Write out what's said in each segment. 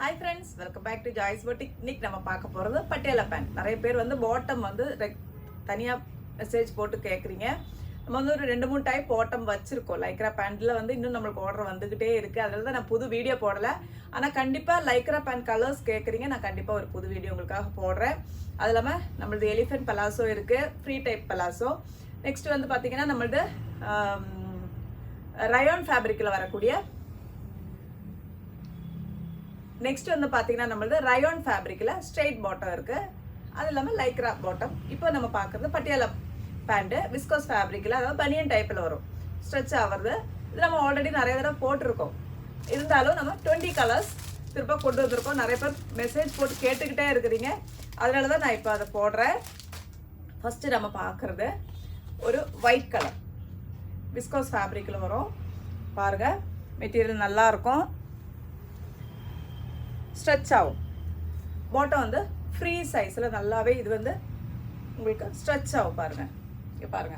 Hi friends, welcome back to Joy's Boutique. இன்னைக்கு நம்ம பார்க்க போறது பட்டியாலா பேண்ட். நிறைய பேர் வந்து பாட்டம் வந்து தனியா மெசேஜ் போட்டு கேக்குறீங்க. நம்ம வந்து ஒரு 2-3 டைப் பாட்டம் வச்சிருக்கோம். லைக்ரா பேண்ட்ல வந்து இன்னும் நமக்கு ஆர்டர் வந்துகிட்டே இருக்கு. அதனால தான் நான் புது வீடியோ போடல. ஆனா கண்டிப்பா லைக்ரா பேண்ட் கலர்ஸ் கேக்குறீங்க. நான் கண்டிப்பா ஒரு புது வீடியோ உங்களுக்காக போடுறேன். அது இல்லாம நம்மளது எலிஃபென்ட் பலாசோ இருக்கு, ஃப்ரீ டைப் பலாசோ. நெக்ஸ்ட் வந்து பாத்தீங்கன்னா நம்மளது ரயான் ஃபேப்ரிக்ல வரக்கூடிய நெக்ஸ்ட் வந்து பாத்தீங்கன்னா நம்மளது ரயான் ஃபேப்ரிக்ல ஸ்ட்ரெயிட் பாட்டம் இருக்கு. அது இல்லாம லைக்ரா பாட்டம். இப்போ நம்ம பார்க்கறது பட்டியாலா பேண்ட் விஸ்கோஸ் ஃபேப்ரிக்ல, அதாவது பனியன் டைப்ல வரும், ஸ்ட்ரெச் ஆகிறது. இது நம்ம ஆல்ரெடி நிறைய தடவை போட்டிருக்கோம். இருந்தாலும் நம்ம 20 கலர்ஸ் திரும்ப கொண்டு வந்திருக்கோம். நிறைய பேர் மெசேஜ் போட்டு கேட்டுக்கிட்டே இருக்கிறீங்க. அதனால தான் நான் இப்போ அதை போடுறேன். ஃபர்ஸ்ட் நம்ம பார்க்கறது ஒரு ஒயிட் கலர் விஸ்கோஸ் ஃபேப்ரிக்ல வரும். பாருங்க, மெட்டீரியல் நல்லா இருக்கும், ஸ்ட்ரெச் ஆகும். பாட்டம் வந்து ஃப்ரீ சைஸில் நல்லாவே இது வந்து உங்களுக்கு ஸ்ட்ரெச் ஆகும். பாருங்க, இங்கே பாருங்க,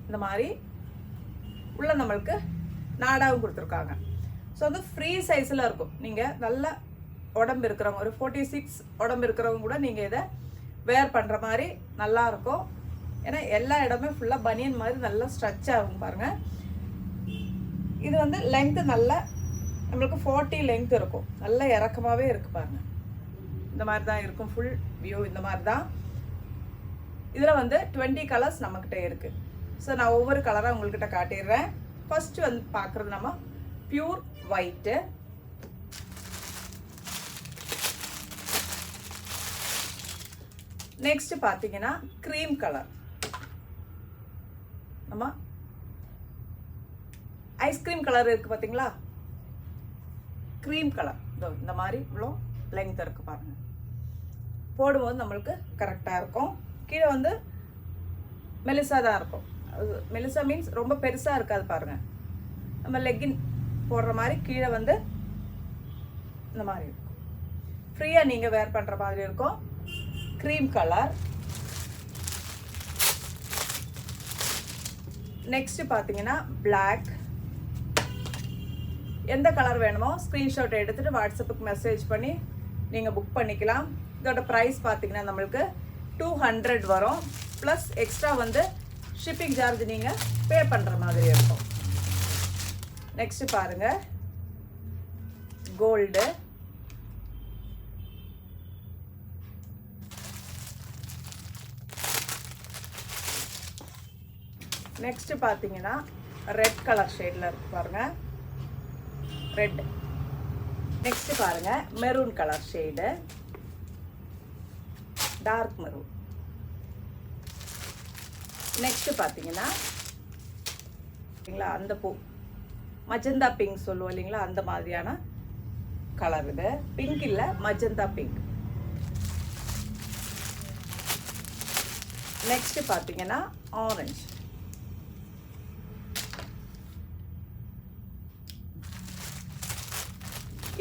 இந்த மாதிரி உள்ள நம்மளுக்கு நாடாவும் கொடுத்துருக்காங்க. ஸோ வந்து ஃப்ரீ சைஸில் இருக்கும். நீங்கள் நல்ல உடம்பு இருக்கிறவங்க, ஒரு 46 உடம்பு இருக்கிறவங்க கூட நீங்கள் இதை வேர் பண்ணுற மாதிரி நல்லா இருக்கும். ஏன்னா எல்லா இடமே ஃபுல்லாக பனியன் மாதிரி நல்லா ஸ்ட்ரெச் ஆகும். பாருங்க, இது வந்து லென்த்து நல்லா நம்மளுக்கு 40 லென்த் இருக்கும். நல்ல இறக்கமாகவே இருக்கு. பாருங்க, இந்த மாதிரி தான் இருக்கும். ஃபுல் வியூ இந்த மாதிரி தான். இதில் வந்து 20 கலர்ஸ் நம்மக்கிட்ட இருக்கு. ஸோ நான் ஒவ்வொரு கலராக உங்கள்கிட்ட காட்டிடுறேன். ஃபர்ஸ்ட் வந்து பார்க்குறது நம்ம பியூர் ஒயிட்டு, நெக்ஸ்ட் பார்த்தீங்கன்னா க்ரீம் கலர், நம்ம ஐஸ்கிரீம் கலர் இருக்கு பார்த்தீங்களா, க்ரீம் கலர். இந்த மாதிரி இவ்வளோ லென்த் இருக்கு. பாருங்க, போடும்போது நம்மளுக்கு கரெக்டாக இருக்கும். கீழே வந்து மெலிசா தான் இருக்கும். மெலிசா மீன்ஸ் ரொம்ப பெருசாக இருக்காது. பாருங்க, நம்ம லெக்கின் போடுற மாதிரி கீழே வந்து இந்த மாதிரி இருக்கும். ஃப்ரீயாக நீங்கள் வேர் பண்ணுற மாதிரி இருக்கும். Cream colour. நெக்ஸ்ட் பார்த்தீங்கன்னா பிளாக். எந்த கலர் வேணுமோ ஸ்க்ரீன்ஷாட் எடுத்துகிட்டு வாட்ஸ்அப்புக்கு மெசேஜ் பண்ணி நீங்கள் புக் பண்ணிக்கலாம். இதோட ப்ரைஸ் பார்த்தீங்கன்னா நம்மளுக்கு 200 வரும். ப்ளஸ் எக்ஸ்ட்ரா வந்து ஷிப்பிங் சார்ஜ் நீங்கள் பே பண்ணுற மாதிரி இருக்கும். நெக்ஸ்ட் பாருங்க, கோல்டு. நெக்ஸ்ட் பார்த்தீங்கன்னா ரெட் கலர் ஷேடில் இருக்கு. பாருங்க, ரெட். நெக்ஸ்ட் பாருங்க maroon colour shade, dark maroon. Next பார்த்தீங்கன்னா அந்த பூ மஜந்தா பிங்க் சொல்லுவோம் இல்லைங்களா, அந்த மாதிரியான கலர். இது பிங்க் இல்லை, மஜந்தா பிங்க். நெக்ஸ்ட் பார்த்தீங்கன்னா ஆரஞ்சு.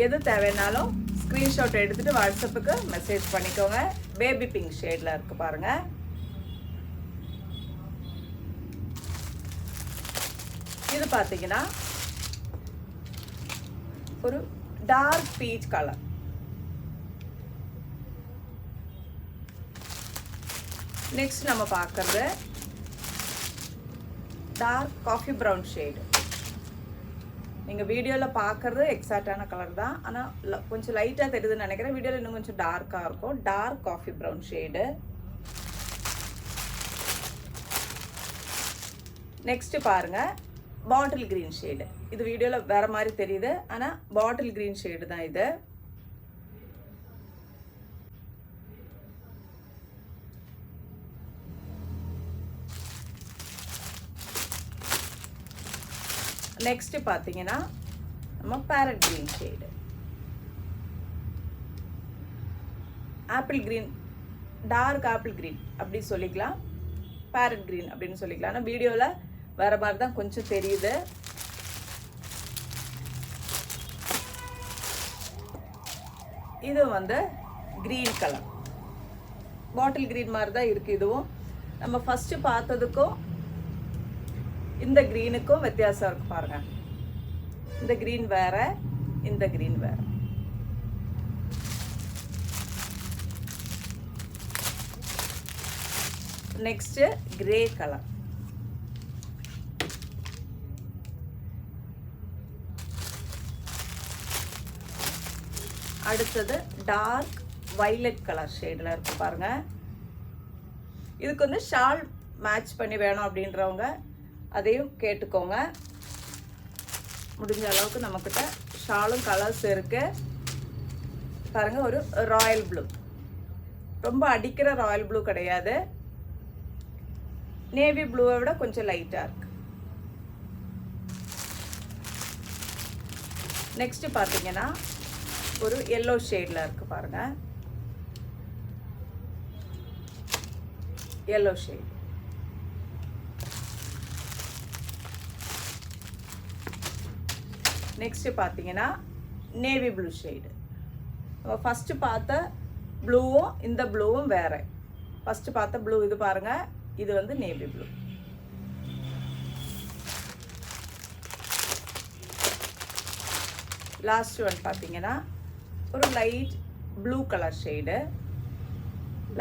எது தேவைனாலும் ஸ்க்ரீன்ஷாட் எடுத்துட்டு வாட்ஸ்அப்புக்கு மெசேஜ் பண்ணிக்கோங்க. பேபி பிங்க் ஷேட்ல இருக்கு. பாருங்க, இது பார்த்தீங்கன்னா ஒரு டார்க் பீச் கலர். நெக்ஸ்ட் நம்ம பார்க்கறது டார்க் காஃபி ப்ரௌன் ஷேடு. நீங்கள் வீடியோவில் பார்க்குறது எக்ஸாக்டான கலர் தான், ஆனால் கொஞ்சம் லைட்டாக தெரியுதுன்னு நினைக்கிறேன். வீடியோவில் இன்னும் கொஞ்சம் டார்க்காக இருக்கும். Dark coffee brown shade. Next பாருங்க பாட்டில் கிரீன் ஷேடு. இது வீடியோவில் வேற மாதிரி தெரியுது, ஆனால் பாட்டில் கிரீன் ஷேடு தான் இது. நெக்ஸ்ட் பார்த்தீங்கன்னா நம்ம parrot green shade, apple green, dark apple green அப்படி சொல்லிக்கலாம், பேரட் கிரீன் அப்படின்னு சொல்லிக்கலாம். ஆனால் வீடியோவில் வேற மாதிரி தான் கொஞ்சம் தெரியுது. இது வந்து கிரீன் கலர், பாட்டில் கிரீன் மாதிரி தான் இருக்கு. இதுவும் நம்ம ஃபர்ஸ்ட் பார்த்ததுக்கும் இந்த கிரீனுக்கும் வித்தியாசம் இருக்கு. பாருங்க, இந்த கிரீன் வேற, இந்த கிரீன் வேற. Next grey colour. அடுத்தது டார்க் வைலட் கலர் ஷேடில் இருக்கு பாருங்க. இதுக்கு வந்து ஷால் மேட்ச் பண்ணி வேணும் அப்படின்றவங்க அதையும் கேட்டுக்கோங்க. முடிஞ்ச அளவுக்கு நம்மக்கிட்ட ஷாலும் கலர்ஸ் இருக்கு பாருங்க. ஒரு ராயல் ப்ளூ, ரொம்ப அடிக்கிற ராயல் ப்ளூ கிடையாது, நேவி ப்ளூவை விட கொஞ்சம் லைட்டாக இருக்கு. நெக்ஸ்ட் பார்த்தீங்கன்னா ஒரு எல்லோ ஷேடில் இருக்கு பாருங்க. Yellow shade. நெக்ஸ்ட் பார்த்தீங்கன்னா நேவி ப்ளூ ஷேடு. நம்ம ஃபஸ்ட்டு பார்த்த ப்ளூவும் இந்த ப்ளூவும் வேற. ஃபஸ்ட்டு பார்த்த ப்ளூ இது பாருங்க, இது வந்து நேவி ப்ளூ. லாஸ்ட் ஒன் பார்த்தீங்கன்னா ஒரு light blue colour shade.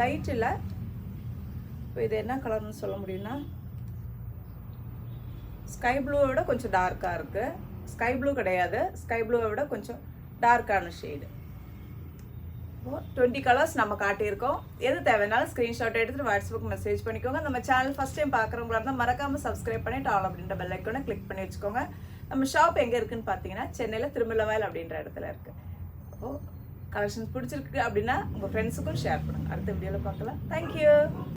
Light இல்லை, இப்போ இது என்ன கலர்னு சொல்ல முடியும்னா ஸ்கை ப்ளூவை விட கொஞ்சம் டார்க்காக இருக்குது. ஸ்கை ப்ளூ கிடையாது, ஸ்கை ப்ளூவை விட கொஞ்சம் டார்க்கான ஷேடு. 20 கலர்ஸ் நம்ம காட்டியிருக்கோம். எது தேவைனாலும் ஸ்க்ரீன்ஷாட் எடுத்துகிட்டு வாட்ஸ்அப்புக்கு மெசேஜ் பண்ணிக்கோங்க. நம்ம சேனல் ஃபஸ்ட் டைம் பார்க்குறவங்களா இருந்தால் மறக்காமல் சப்ஸ்கிரைப் பண்ணிட்டு ஆல் அப்படின்ற பெல் ஐக்கானை கிளிக் பண்ணி வச்சுக்கோங்க. நம்ம ஷாப் எங்கே இருக்குதுன்னு பார்த்தீங்கன்னா சென்னையில் திருமலவாயல் அப்படின்ற இடத்துல இருக்குது. கலெக்ஷன்ஸ் பிடிச்சிருக்கு அப்படின்னா உங்கள் ஃப்ரெண்ட்ஸுக்கும் ஷேர் பண்ணுங்கள். அடுத்த வீடியோவில் பார்க்கலாம். தேங்க்யூ.